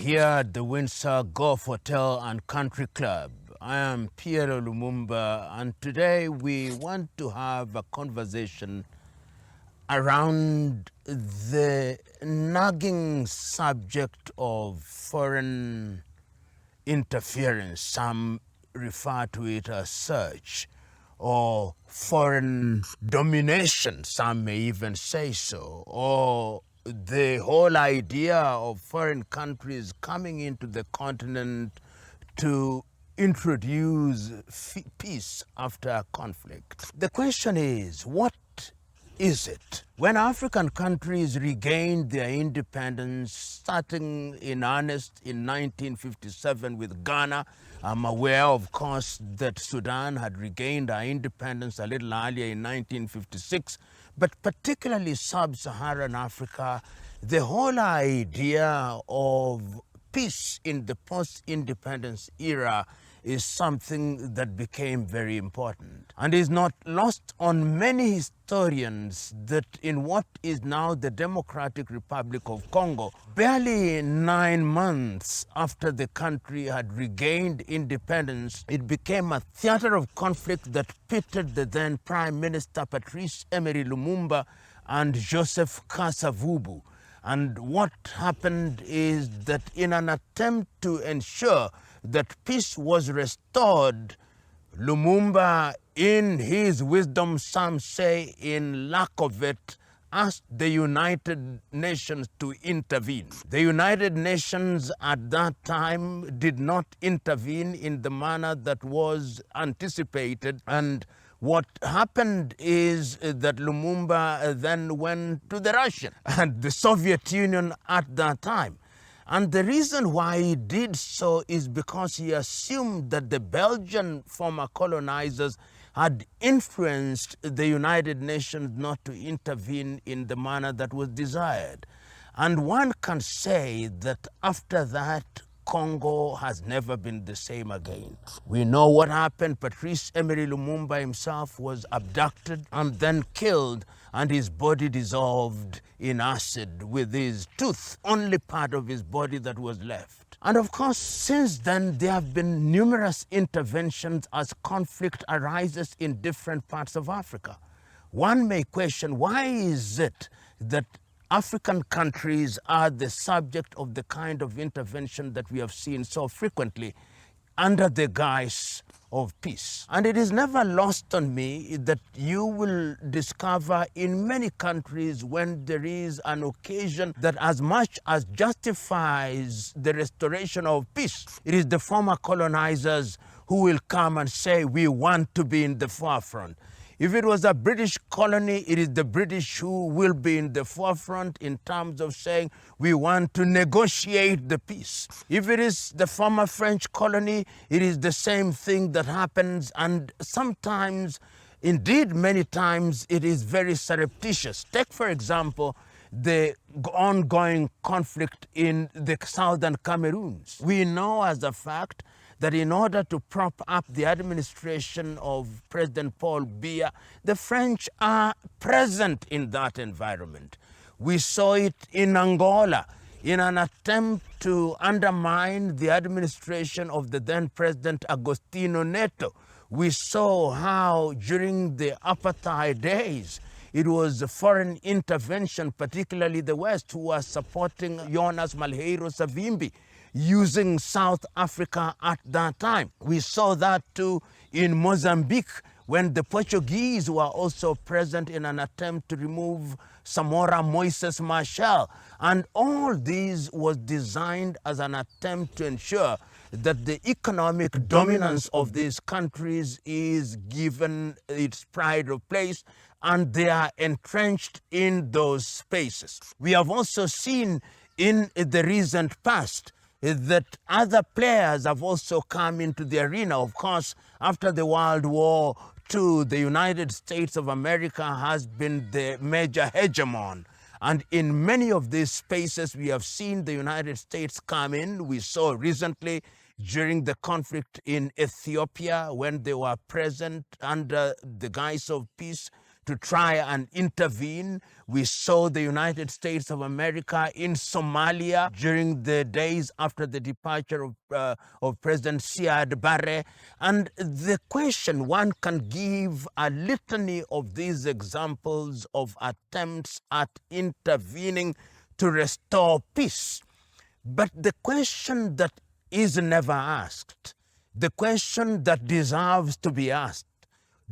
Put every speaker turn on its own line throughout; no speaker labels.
Here at the Windsor Golf Hotel and Country Club. I am P.L.O. Lumumba, and today we want to have a conversation around the nagging subject of foreign interference. Some refer to it as such, or foreign domination, some may even say so, or the whole idea of foreign countries coming into the continent to introduce peace after a conflict. The question is, what is it? When African countries regained their independence, starting in earnest in 1957 with Ghana, I'm aware, of course, that Sudan had regained our independence a little earlier in 1956, but particularly sub-Saharan Africa, the whole idea of peace in the post-independence era is something that became very important and is not lost on many historians that in what is now the Democratic Republic of Congo, barely 9 months after the country had regained independence, it became a theater of conflict that pitted the then Prime Minister Patrice Lumumba and Joseph Kasavubu. And what happened is that in an attempt to ensure that peace was restored, Lumumba, in his wisdom, some say in lack of it, asked the United Nations to intervene. The United Nations at that time did not intervene in the manner that was anticipated, and what happened is that Lumumba then went to the Russian and the Soviet Union at that time. And the reason why he did so is because he assumed that the Belgian former colonizers had influenced the United Nations not to intervene in the manner that was desired. And one can say that after that, Congo has never been the same again. We know what happened. Patrice Emery Lumumba himself was abducted and then killed, and his body dissolved in acid with his tooth, only part of his body that was left. And of course, since then, there have been numerous interventions as conflict arises in different parts of Africa. One may question, why is it that African countries are the subject of the kind of intervention that we have seen so frequently under the guise of peace? And it is never lost on me that you will discover in many countries when there is an occasion that as much as justifies the restoration of peace, it is the former colonizers who will come and say, we want to be in the forefront. If it was a British colony, it is the British who will be in the forefront in terms of saying, we want to negotiate the peace. If it is the former French colony, it is the same thing that happens, and sometimes, indeed many times, it is very surreptitious. Take, for example, the ongoing conflict in the southern Cameroons. We know as a fact that in order to prop up the administration of President Paul Biya, the French are present in that environment. We saw it in Angola in an attempt to undermine the administration of the then President Agostinho Neto. We saw how during the apartheid days, it was foreign intervention, particularly the West, who was supporting Jonas Malheiro Savimbi, using South Africa at that time. We saw that too in Mozambique when the Portuguese were also present in an attempt to remove Samora Moises Machel. And all these was designed as an attempt to ensure that the economic dominance of these countries is given its pride of place and they are entrenched in those spaces. We have also seen in the recent past that other players have also come into the arena. Of course, after the World War II, the United States of America has been the major hegemon. And in many of these spaces, we have seen the United States come in. We saw recently during the conflict in Ethiopia when they were present under the guise of peace to try and intervene. We saw the United States of America in Somalia during the days after the departure of President Siad Barre. And the question, one can give a litany of these examples of attempts at intervening to restore peace. But the question that is never asked, the question that deserves to be asked,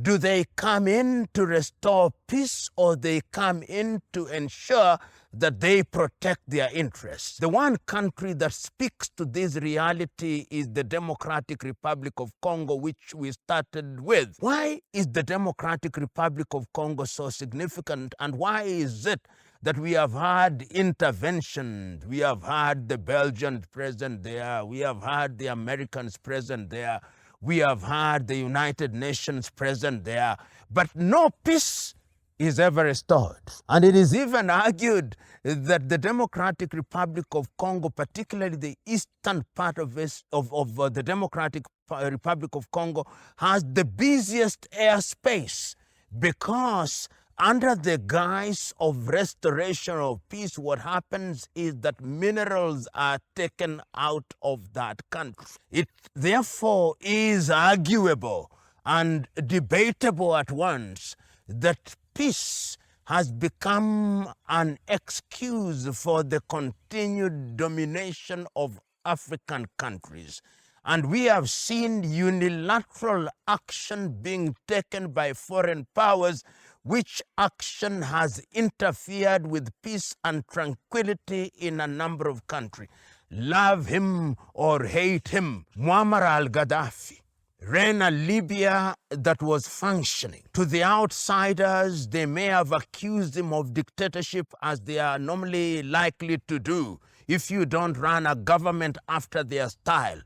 do they come in to restore peace, or they come in to ensure that they protect their interests? The one country that speaks to this reality is the Democratic Republic of Congo, which we started with. Why is the Democratic Republic of Congo so significant, and why is it that we have had interventions? We have had the Belgians present there, we have had the Americans present there, we have had the United Nations present there, but no peace is ever restored. And it is even argued that the Democratic Republic of Congo, particularly the eastern part of the Democratic Republic of Congo, has the busiest airspace, because under the guise of restoration of peace, what happens is that minerals are taken out of that country. It therefore is arguable and debatable at once that peace has become an excuse for the continued domination of African countries. And we have seen unilateral action being taken by foreign powers, which action has interfered with peace and tranquility in a number of countries. Love him or hate him, Muammar al-Gaddafi ran a Libya that was functioning. To the outsiders, they may have accused him of dictatorship, as they are normally likely to do if you don't run a government after their style.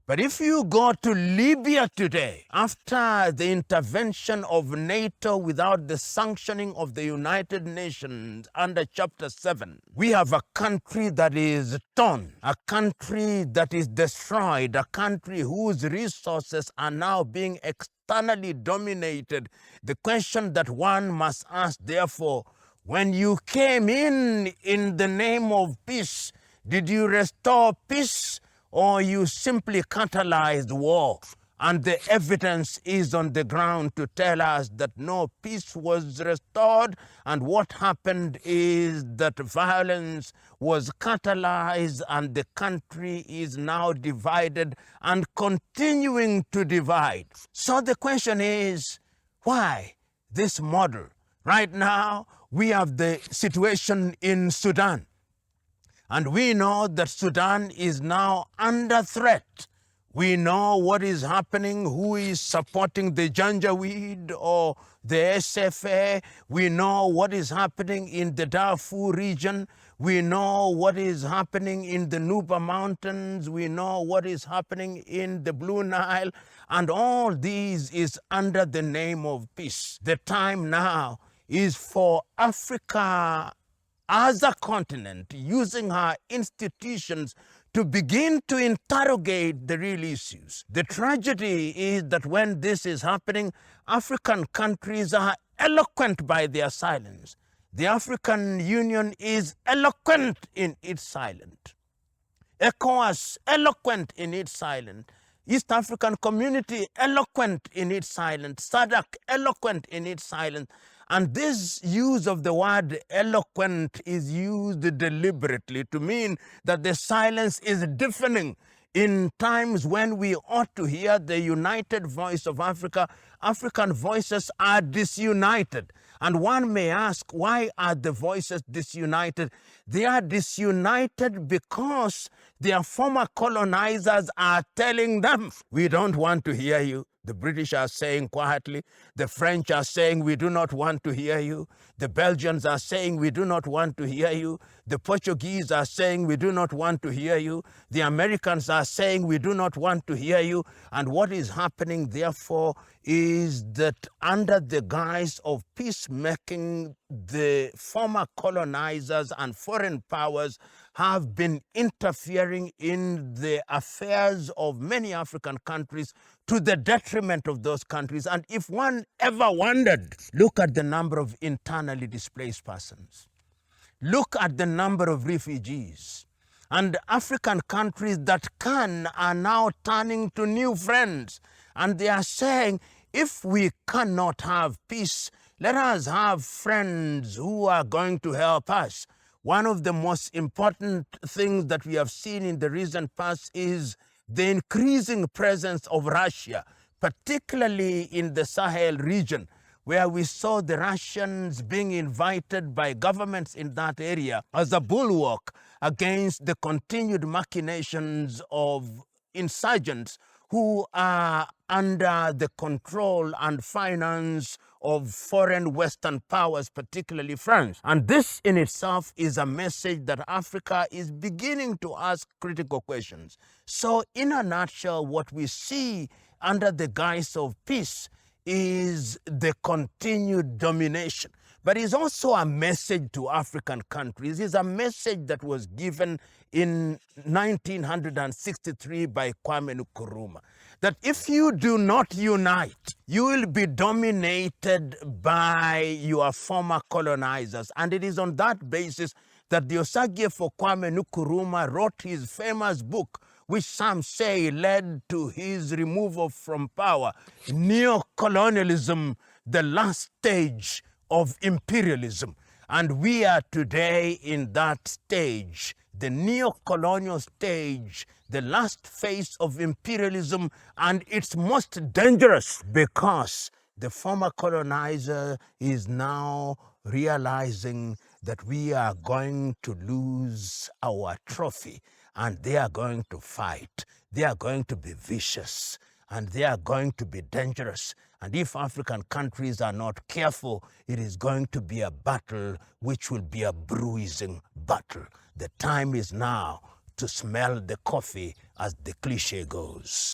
But if you go to Libya today, after the intervention of NATO without the sanctioning of the United Nations under Chapter 7, we have a country that is torn, a country that is destroyed, a country whose resources are now being externally dominated. The question that one must ask, therefore, when you came in the name of peace, did you restore peace, or you simply catalyzed war? And the evidence is on the ground to tell us that no peace was restored, and what happened is that violence was catalyzed, and the country is now divided and continuing to divide. So the question is, why this model? Right now, we have the situation in Sudan. And we know that Sudan is now under threat. We know what is happening, who is supporting the Janjaweed or the SFA. We know what is happening in the Darfur region. We know what is happening in the Nuba Mountains. We know what is happening in the Blue Nile. And all these is under the name of peace. The time now is for Africa as a continent, using her institutions to begin to interrogate the real issues. The tragedy is that when this is happening, African countries are eloquent by their silence. The African Union is eloquent in its silence. ECOWAS, eloquent in its silence. East African Community, eloquent in its silence. SADC, eloquent in its silence. And this use of the word eloquent is used deliberately to mean that the silence is deafening. In times when we ought to hear the united voice of Africa, African voices are disunited. And one may ask, why are the voices disunited? They are disunited because their former colonizers are telling them, we don't want to hear you. The British are saying quietly, the French are saying, we do not want to hear you. The Belgians are saying, we do not want to hear you. The Portuguese are saying, we do not want to hear you. The Americans are saying, we do not want to hear you. And what is happening, therefore, is that under the guise of peacemaking, the former colonizers and foreign powers have been interfering in the affairs of many African countries to the detriment of those countries. And if one ever wondered, look at the number of internally displaced persons. Look at the number of refugees. And African countries that can are now turning to new friends. And they are saying, if we cannot have peace, let us have friends who are going to help us. One of the most important things that we have seen in the recent past is the increasing presence of Russia, particularly in the Sahel region, where we saw the Russians being invited by governments in that area as a bulwark against the continued machinations of insurgents who are under the control and finance of foreign Western powers, particularly France. And this in itself is a message that Africa is beginning to ask critical questions. So in a nutshell, what we see under the guise of peace is the continued domination. But it's also a message to African countries. It's a message that was given in 1963 by Kwame Nkrumah, that if you do not unite, you will be dominated by your former colonizers. And it is on that basis that the Osagyefo Kwame Nkrumah wrote his famous book, which some say led to his removal from power, Neo-Colonialism, the last stage of imperialism. And we are today in that stage, the neo-colonial stage, the last phase of imperialism, and it's most dangerous because the former colonizer is now realizing that we are going to lose our trophy, and they are going to fight. They are going to be vicious, and they are going to be dangerous. And if African countries are not careful, it is going to be a battle which will be a bruising battle. The time is now to smell the coffee, as the cliche goes.